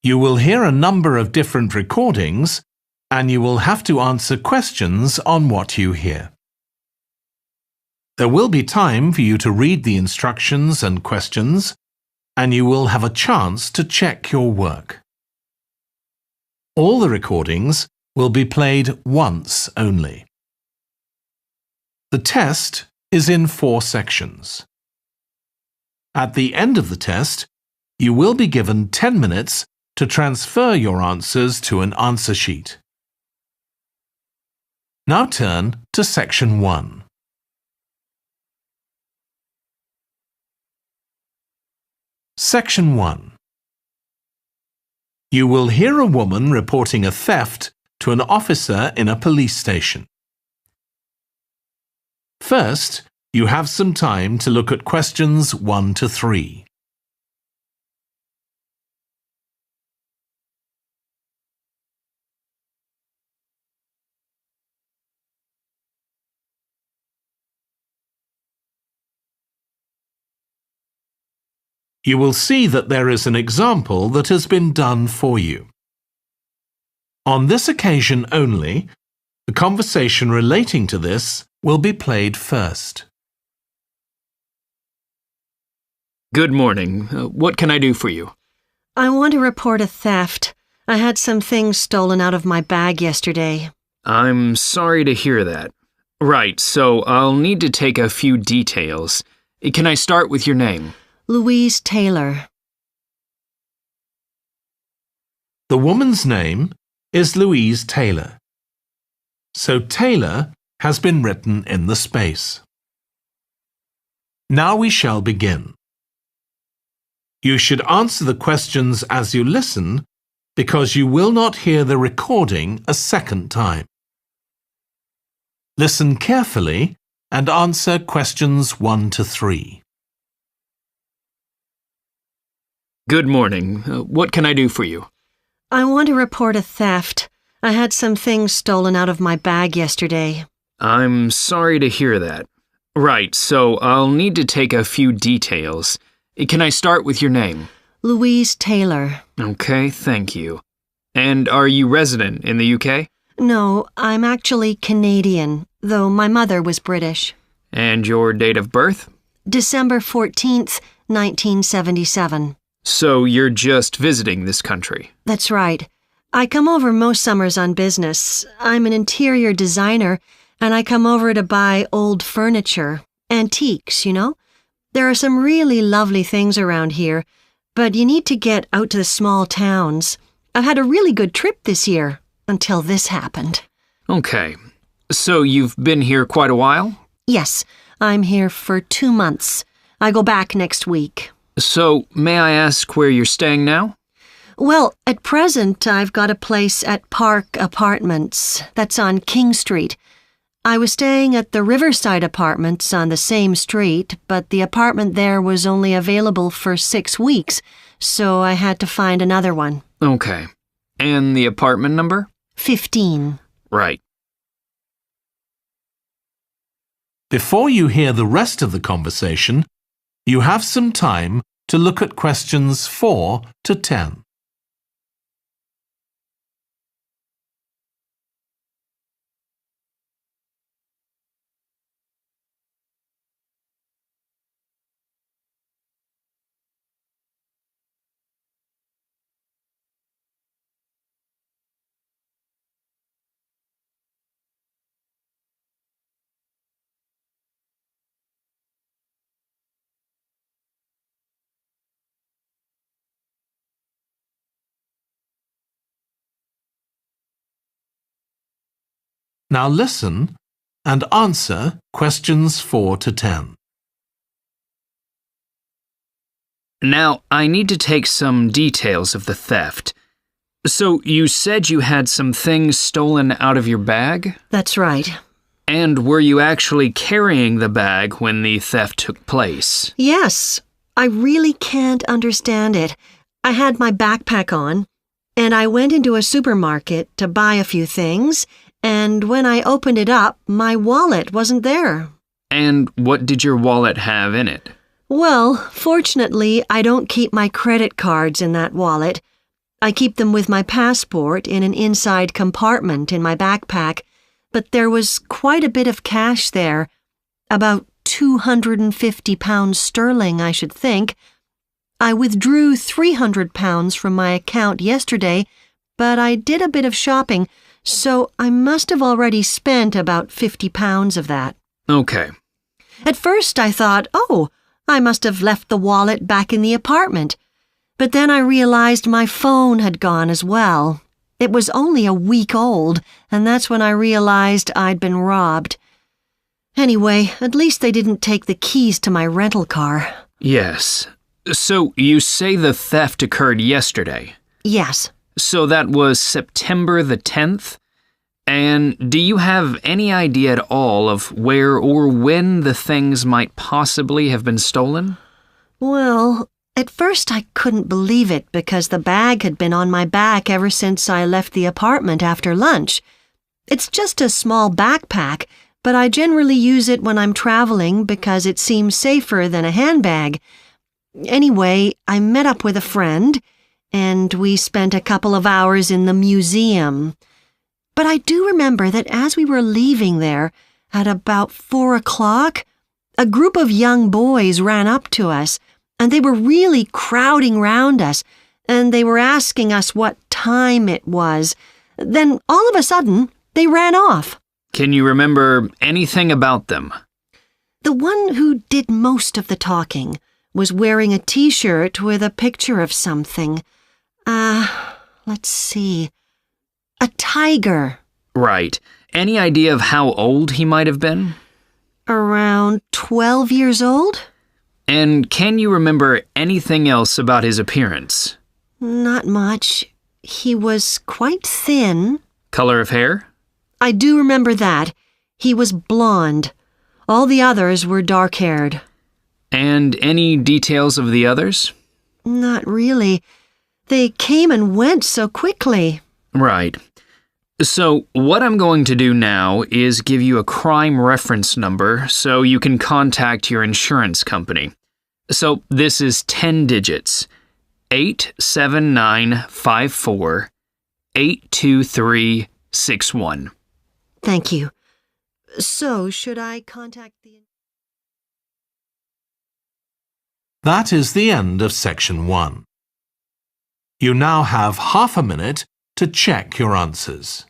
You will hear a number of different recordings, and you will have to answer questions on what you hear. There will be time for you to read the instructions and questions, and you will have a chance to check your work. All the recordings will be played once only. The test is in 4 sections. At the end of the test, you will be given 10 minutes to transfer your answers to an answer sheet. Now turn to Section 1. Section 1. You will hear a woman reporting a theft to an officer in a police station. First, you have some time to look at questions 1 to 3. You will see that there is an example that has been done for you. On this occasion only, the conversation relating to this will be played first. Good morning. What can I do for you? I want to report a theft. I had some things stolen out of my bag yesterday. I'm sorry to hear that. Right, so I'll need to take a few details. Can I start with your name? Louise Taylor. The woman's name is Louise Taylor. So Taylor has been written in the space. Now we shall begin. You should answer the questions as you listen because you will not hear the recording a second time. Listen carefully and answer questions 1 to 3. Good morning. What can I do for you? I want to report a theft. I had some things stolen out of my bag yesterday. I'm sorry to hear that. Right, so I'll need to take a few details. Can I start with your name? Louise Taylor. Okay, thank you. And are you resident in the UK? No, I'm actually Canadian, though my mother was British. And your date of birth? December 14th, 1977. So you're just visiting this country? That's right. I come over most summers on business. I'm an interior designer, and I come over to buy old furniture, antiques, you know? There are some really lovely things around here, but you need to get out to the small towns. I've had a really good trip this year, until this happened. Okay. So you've been here quite a while? Yes, I'm here for 2 months. I go back next week. So, may I ask where you're staying now? Well, at present, I've got a place at Park Apartments. That's on King Street. I was staying at the Riverside Apartments on the same street, but the apartment there was only available for 6 weeks, so I had to find another one. Okay. And the apartment number? 15. Right. Before you hear the rest of the conversation, you have some time to look at questions 4 to 10. Now listen and answer questions 4 to 10. Now, I need to take some details of the theft. So, you said you had some things stolen out of your bag? That's right. And were you actually carrying the bag when the theft took place? Yes. I really can't understand it. I had my backpack on, and I went into a supermarket to buy a few things, and when I opened it up, my wallet wasn't there. And what did your wallet have in it? Well, fortunately, I don't keep my credit cards in that wallet. I keep them with my passport in an inside compartment in my backpack, but there was quite a bit of cash there, about £250 sterling, I should think. I withdrew £300 from my account yesterday, but I did a bit of shopping, so I must have already spent about £50 of that. Okay. At first I thought, oh, I must have left the wallet back in the apartment. But then I realized my phone had gone as well. It was only a week old, and that's when I realized I'd been robbed. Anyway, at least they didn't take the keys to my rental car. Yes. So you say the theft occurred yesterday? Yes. So that was September the 10th? And do you have any idea at all of where or when the things might possibly have been stolen? Well, at first I couldn't believe it because the bag had been on my back ever since I left the apartment after lunch. It's just a small backpack, but I generally use it when I'm traveling because it seems safer than a handbag. Anyway, I met up with a friend, and we spent a couple of hours in the museum. But I do remember that as we were leaving there, at about 4 o'clock, a group of young boys ran up to us, and they were really crowding round us, and they were asking us what time it was. Then, all of a sudden, they ran off. Can you remember anything about them? The one who did most of the talking was wearing a T-shirt with a picture of something. Let's see. A tiger. Right. Any idea of how old he might have been? Around 12 years old? And can you remember anything else about his appearance? Not much. He was quite thin. Color of hair? I do remember that. He was blonde. All the others were dark-haired. And any details of the others? Not really. They came and went so quickly. Right. So what I'm going to do now is give you a crime reference number so you can contact your insurance company. So this is 10 digits. 87954 82361. Thank you. So, should I contact the... That is the end of section 1. You now have half a minute to check your answers.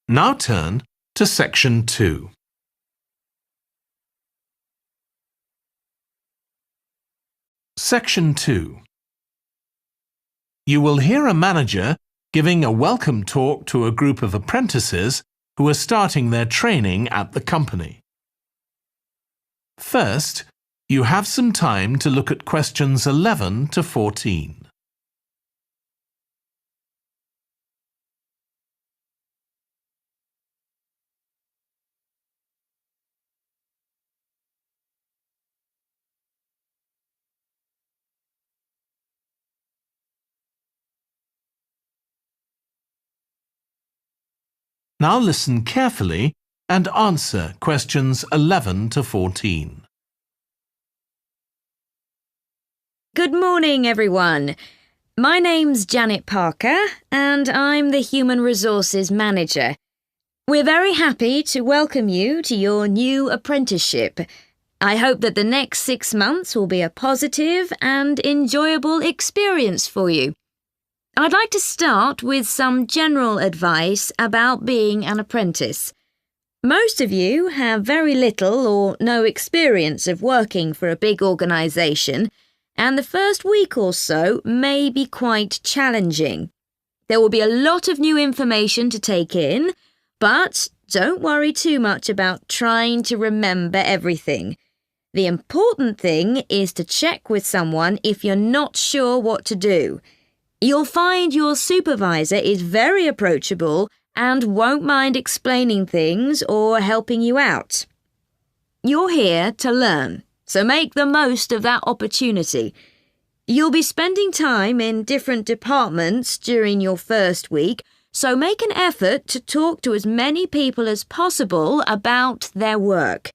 Now turn to section 2. Section 2. You will hear a manager giving a welcome talk to a group of apprentices who are starting their training at the company. First, you have some time to look at questions 11 to 14. Now listen carefully and answer questions 11 to 14. Good morning, everyone. My name's Janet Parker, and I'm the Human Resources Manager. We're very happy to welcome you to your new apprenticeship. I hope that the next 6 months will be a positive and enjoyable experience for you. I'd like to start with some general advice about being an apprentice. Most of you have very little or no experience of working for a big organisation, and the first week or so may be quite challenging. There will be a lot of new information to take in, but don't worry too much about trying to remember everything. The important thing is to check with someone if you're not sure what to do. You'll find your supervisor is very approachable and won't mind explaining things or helping you out. You're here to learn, so make the most of that opportunity. You'll be spending time in different departments during your first week, so make an effort to talk to as many people as possible about their work.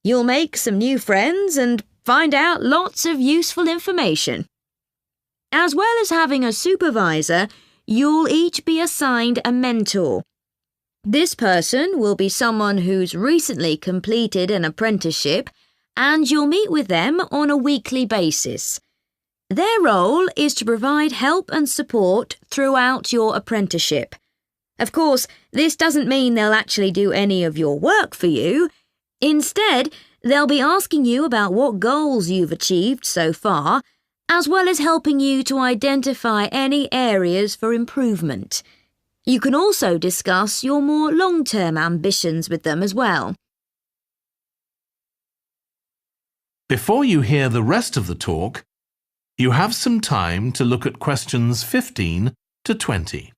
You'll make some new friends and find out lots of useful information. As well as having a supervisor, you'll each be assigned a mentor. This person will be someone who's recently completed an apprenticeship, and you'll meet with them on a weekly basis. Their role is to provide help and support throughout your apprenticeship. Of course, this doesn't mean they'll actually do any of your work for you. Instead, they'll be asking you about what goals you've achieved so far, as well as helping you to identify any areas for improvement. You can also discuss your more long-term ambitions with them as well. Before you hear the rest of the talk, you have some time to look at questions 15 to 20.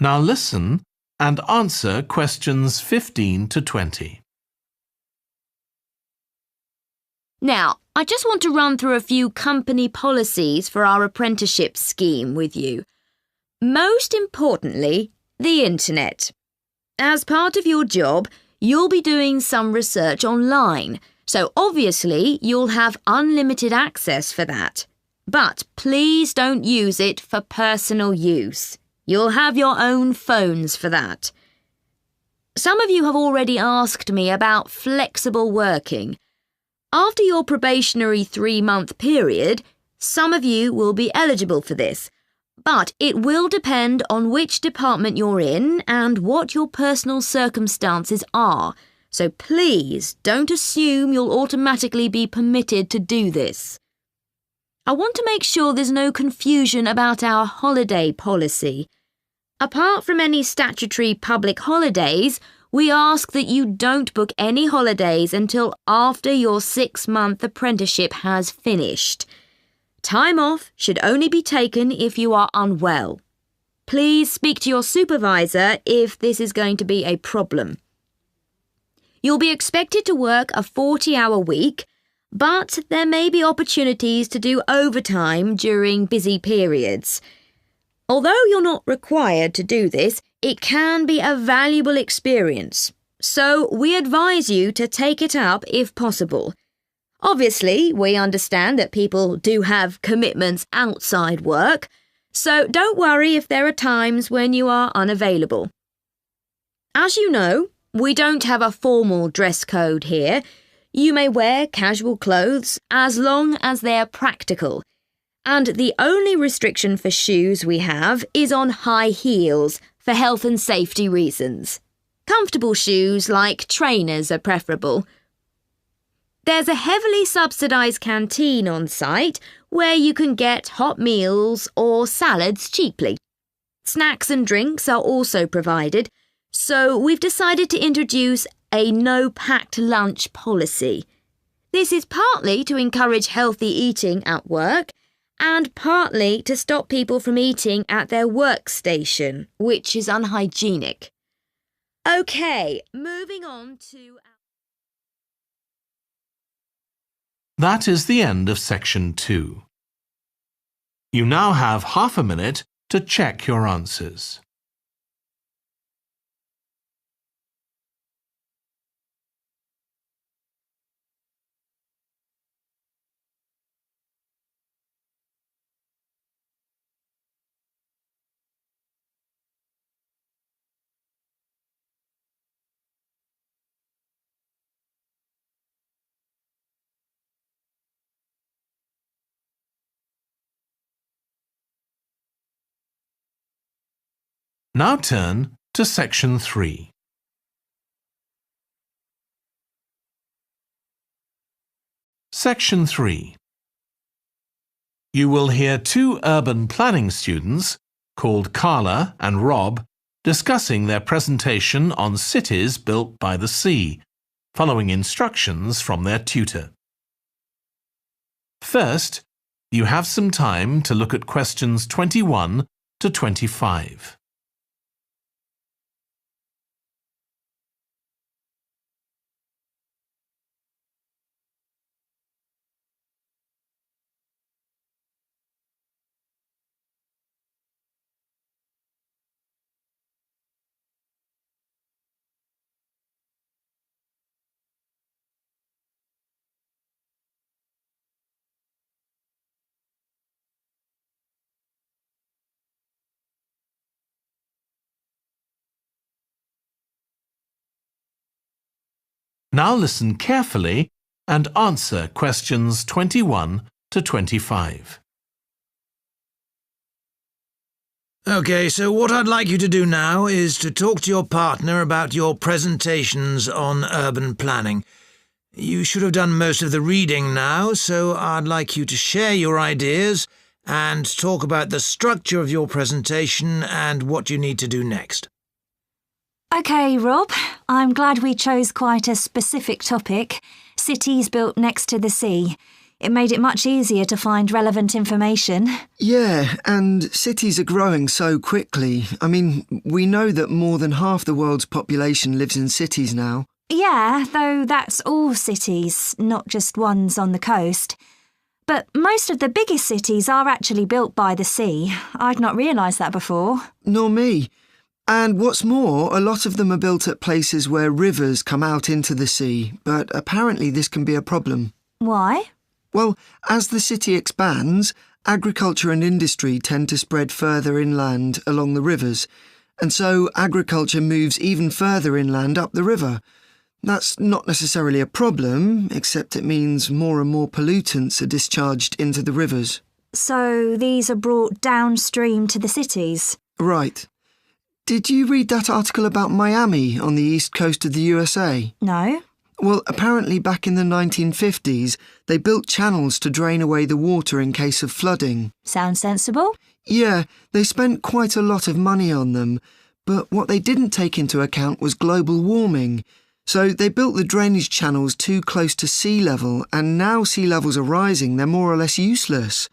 Now listen and answer questions 15 to 20. Now, I just want to run through a few company policies for our apprenticeship scheme with you. Most importantly, the internet. As part of your job, you'll be doing some research online, so obviously you'll have unlimited access for that. But please don't use it for personal use. You'll have your own phones for that. Some of you have already asked me about flexible working. After your probationary 3-month period, some of you will be eligible for this, but it will depend on which department you're in and what your personal circumstances are, so please don't assume you'll automatically be permitted to do this. I want to make sure there's no confusion about our holiday policy. Apart from any statutory public holidays, we ask that you don't book any holidays until after your 6-month apprenticeship has finished. Time off should only be taken if you are unwell. Please speak to your supervisor if this is going to be a problem. You'll be expected to work a 40-hour week, but there may be opportunities to do overtime during busy periods. Although you're not required to do this, it can be a valuable experience, so we advise you to take it up if possible. Obviously, we understand that people do have commitments outside work, so don't worry if there are times when you are unavailable. As you know, we don't have a formal dress code here. You may wear casual clothes as long as they're practical. And the only restriction for shoes we have is on high heels for health and safety reasons. Comfortable shoes like trainers are preferable. There's a heavily subsidised canteen on site where you can get hot meals or salads cheaply. Snacks and drinks are also provided, so we've decided to introduce a no-packed lunch policy. This is partly to encourage healthy eating at work and partly to stop people from eating at their workstation, which is unhygienic. OK, moving on to... That is the end of section 2. You now have half a minute to check your answers. Now turn to Section 3. Section 3. You will hear two urban planning students, called Carla and Rob, discussing their presentation on cities built by the sea, following instructions from their tutor. First, you have some time to look at questions 21 to 25. Now listen carefully and answer questions 21 to 25. OK, so what I'd like you to do now is to talk to your partner about your presentations on urban planning. You should have done most of the reading now, so I'd like you to share your ideas and talk about the structure of your presentation and what you need to do next. OK, Rob, I'm glad we chose quite a specific topic, cities built next to the sea. It made it much easier to find relevant information. Yeah, and cities are growing so quickly. I mean, we know that more than half the world's population lives in cities now. Yeah, though that's all cities, not just ones on the coast. But most of the biggest cities are actually built by the sea. I'd not realised that before. Nor me. And what's more, a lot of them are built at places where rivers come out into the sea, but apparently this can be a problem. Why? Well, as the city expands, agriculture and industry tend to spread further inland along the rivers, and so agriculture moves even further inland up the river. That's not necessarily a problem, except it means more and more pollutants are discharged into the rivers. So these are brought downstream to the cities? Right. Did you read that article about Miami on the east coast of the USA? No. Well, apparently back in the 1950s, they built channels to drain away the water in case of flooding. Sounds sensible. Yeah, they spent quite a lot of money on them, but what they didn't take into account was global warming. So they built the drainage channels too close to sea level, and now sea levels are rising, they're more or less useless.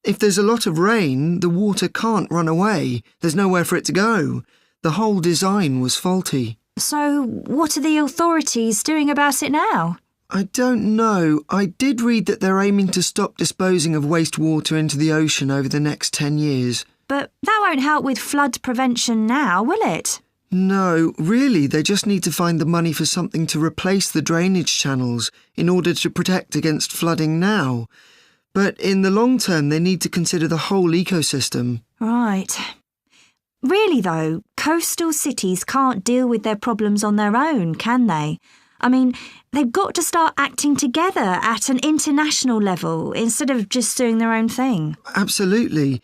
If there's a lot of rain, the water can't run away. There's nowhere for it to go. The whole design was faulty. So what are the authorities doing about it now? I don't know. I did read that they're aiming to stop disposing of wastewater into the ocean over the next 10 years. But that won't help with flood prevention now, will it? No, really, they just need to find the money for something to replace the drainage channels in order to protect against flooding now. But in the long term, they need to consider the whole ecosystem. Right. Really, though, coastal cities can't deal with their problems on their own, can they? I mean, they've got to start acting together at an international level instead of just doing their own thing. Absolutely.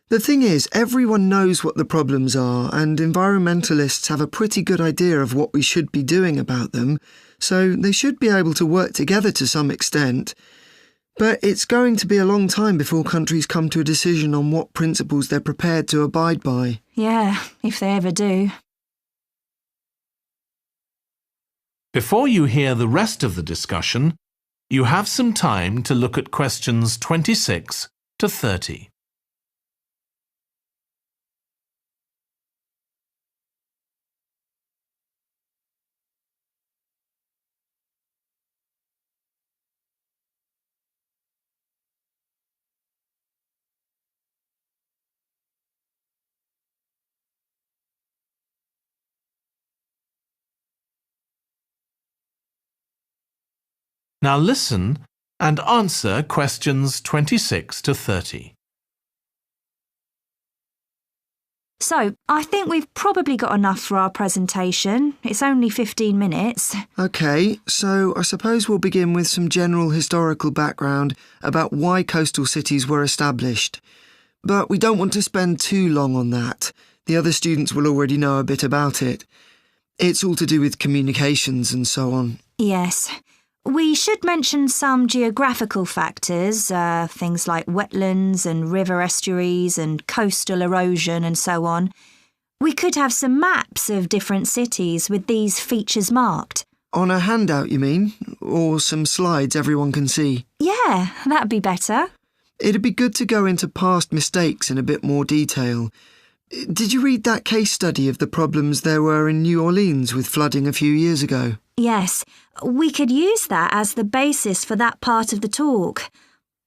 The thing is, everyone knows what the problems are, and environmentalists have a pretty good idea of what we should be doing about them, so they should be able to work together to some extent. But it's going to be a long time before countries come to a decision on what principles they're prepared to abide by. Yeah, if they ever do. Before you hear the rest of the discussion, you have some time to look at questions 26 to 30. Now listen and answer questions 26 to 30. So, I think we've probably got enough for our presentation. It's only 15 minutes. OK, so I suppose we'll begin with some general historical background about why coastal cities were established. But we don't want to spend too long on that. The other students will already know a bit about it. It's all to do with communications and so on. Yes. We should mention some geographical factors, things like wetlands and river estuaries and coastal erosion and so on. We could have some maps of different cities with these features marked. On a handout, you mean? Or some slides everyone can see? Yeah, that'd be better. It'd be good to go into past mistakes in a bit more detail. Did you read that case study of the problems there were in New Orleans with flooding a few years ago? Yes, we could use that as the basis for that part of the talk.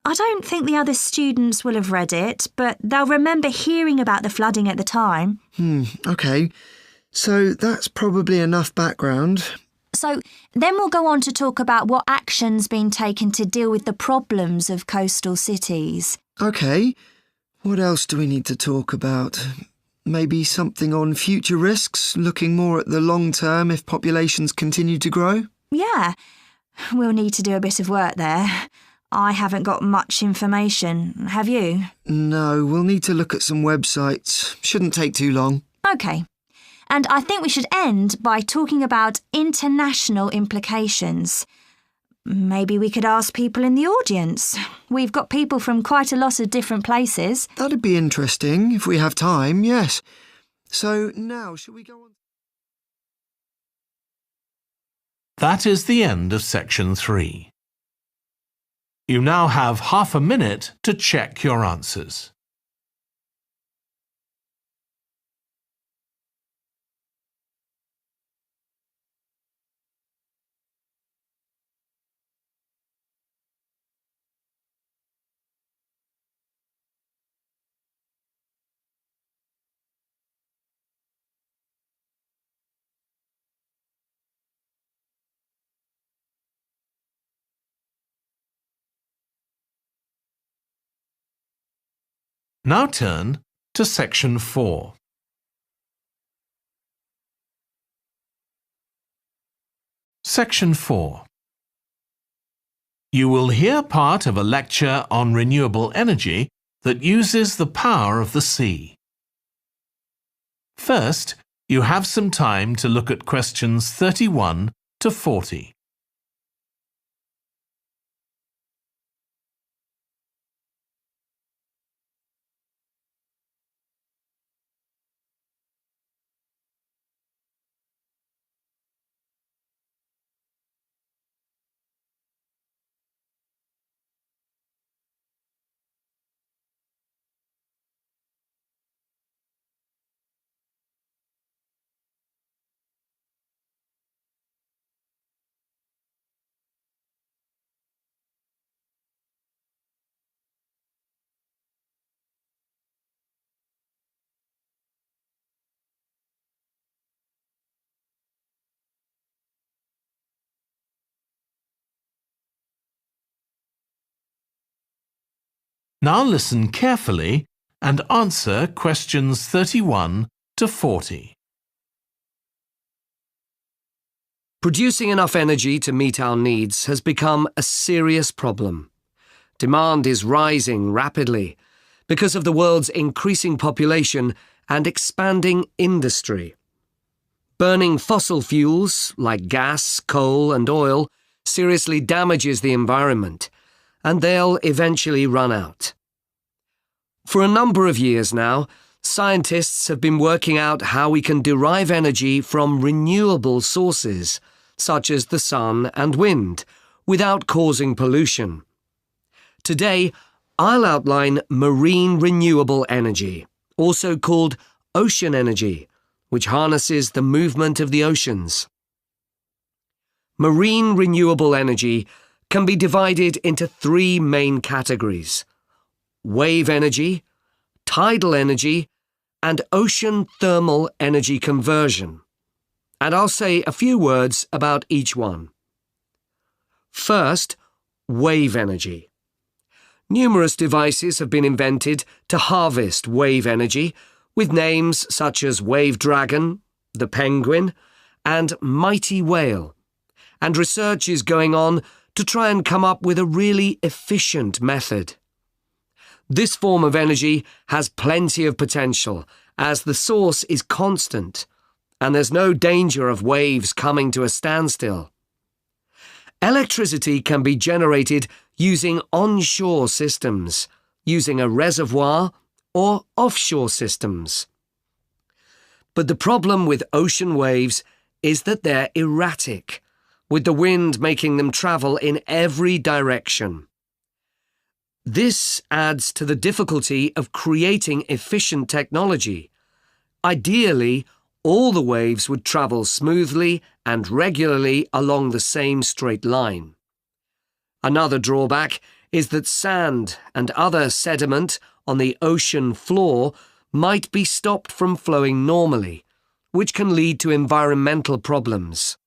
I don't think the other students will have read it, but they'll remember hearing about the flooding at the time. OK. So that's probably enough background. So then we'll go on to talk about what action's been taken to deal with the problems of coastal cities. OK. What else do we need to talk about? Maybe something on future risks, looking more at the long term if populations continue to grow? Yeah, we'll need to do a bit of work there. I haven't got much information. Have you? No, we'll need to look at some websites. Shouldn't take too long. OK. And I think we should end by talking about international implications. Maybe we could ask people in the audience. We've got people from quite a lot of different places. That'd be interesting, if we have time, yes. So now, shall we go on? That is the end of section 3. You now have half a minute to check your answers. Now turn to section 4. Section 4. You will hear part of a lecture on renewable energy that uses the power of the sea. First, you have some time to look at questions 31 to 40. Now listen carefully and answer questions 31 to 40. Producing enough energy to meet our needs has become a serious problem. Demand is rising rapidly because of the world's increasing population and expanding industry. Burning fossil fuels like gas, coal and oil seriously damages the environment, and they'll eventually run out. For a number of years now, scientists have been working out how we can derive energy from renewable sources, such as the sun and wind, without causing pollution. Today, I'll outline marine renewable energy, also called ocean energy, which harnesses the movement of the oceans. Marine renewable energy can be divided into 3 main categories: wave energy, tidal energy, and ocean thermal energy conversion. And I'll say a few words about each one. First, wave energy. Numerous devices have been invented to harvest wave energy, with names such as Wave Dragon, the Penguin, and Mighty Whale. And research is going on to try and come up with a really efficient method. This form of energy has plenty of potential as the source is constant and there's no danger of waves coming to a standstill. Electricity can be generated using onshore systems, using a reservoir or offshore systems. But the problem with ocean waves is that they're erratic, with the wind making them travel in every direction. This adds to the difficulty of creating efficient technology. Ideally, all the waves would travel smoothly and regularly along the same straight line. Another drawback is that sand and other sediment on the ocean floor might be stopped from flowing normally, which can lead to environmental problems.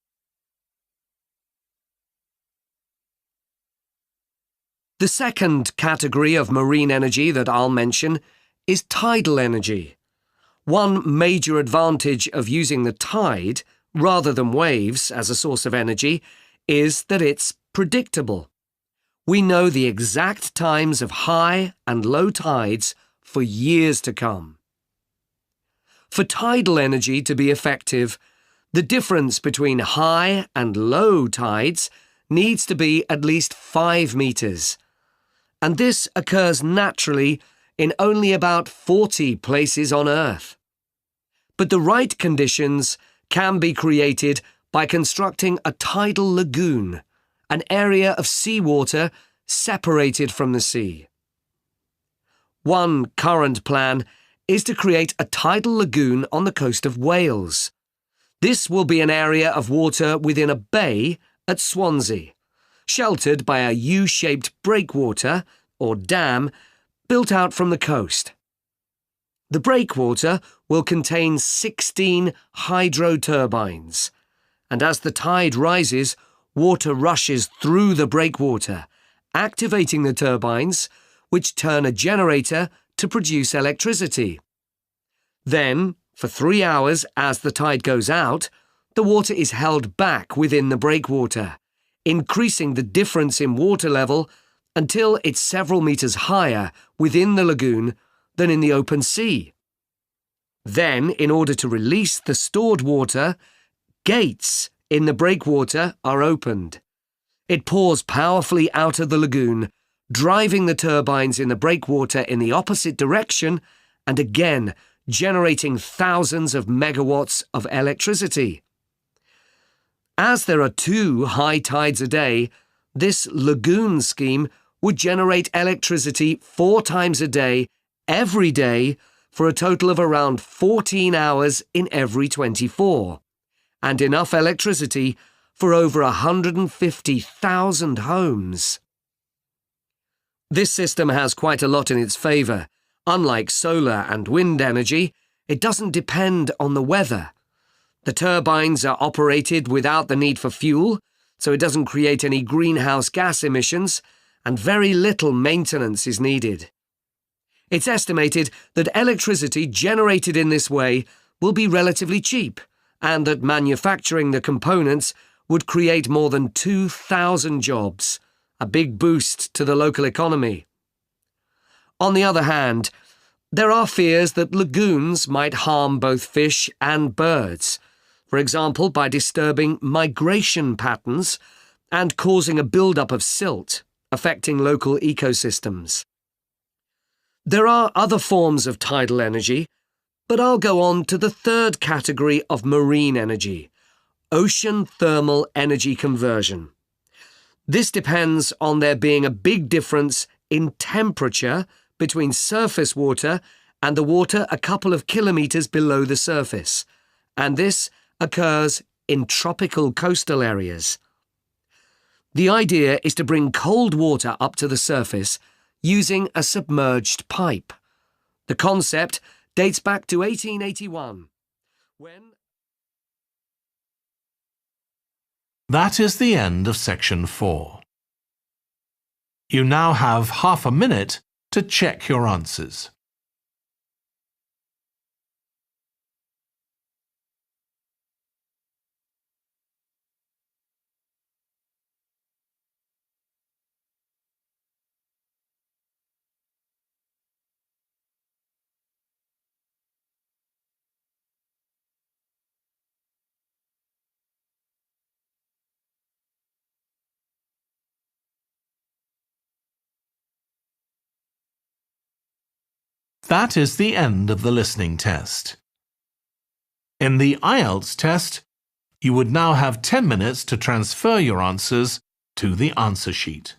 The second category of marine energy that I'll mention is tidal energy. One major advantage of using the tide rather than waves as a source of energy is that it's predictable. We know the exact times of high and low tides for years to come. For tidal energy to be effective, the difference between high and low tides needs to be at least 5 meters. And this occurs naturally in only about 40 places on Earth. But the right conditions can be created by constructing a tidal lagoon, an area of seawater separated from the sea. One current plan is to create a tidal lagoon on the coast of Wales. This will be an area of water within a bay at Swansea, sheltered by a U-shaped breakwater, or dam, built out from the coast. The breakwater will contain 16 hydro turbines, and as the tide rises, water rushes through the breakwater, activating the turbines, which turn a generator to produce electricity. Then, for 3 hours as the tide goes out, the water is held back within the breakwater, increasing the difference in water level until it's several meters higher within the lagoon than in the open sea. Then, in order to release the stored water, gates in the breakwater are opened. It pours powerfully out of the lagoon, driving the turbines in the breakwater in the opposite direction and again generating thousands of megawatts of electricity. As there are 2 high tides a day, this lagoon scheme would generate electricity 4 times a day, every day, for a total of around 14 hours in every 24, and enough electricity for over 150,000 homes. This system has quite a lot in its favour. Unlike solar and wind energy, it doesn't depend on the weather. The turbines are operated without the need for fuel, so it doesn't create any greenhouse gas emissions, and very little maintenance is needed. It's estimated that electricity generated in this way will be relatively cheap, and that manufacturing the components would create more than 2,000 jobs, a big boost to the local economy. On the other hand, there are fears that lagoons might harm both fish and birds, for example by disturbing migration patterns and causing a build-up of silt, affecting local ecosystems. There are other forms of tidal energy, but I'll go on to the third category of marine energy, ocean thermal energy conversion. This depends on there being a big difference in temperature between surface water and the water a couple of kilometres below the surface, and this occurs in tropical coastal areas. The idea is to bring cold water up to the surface using a submerged pipe. The concept dates back to 1881, when... That is the end of section 4. You now have half a minute to check your answers. That is the end of the listening test. In the IELTS test, you would now have 10 minutes to transfer your answers to the answer sheet.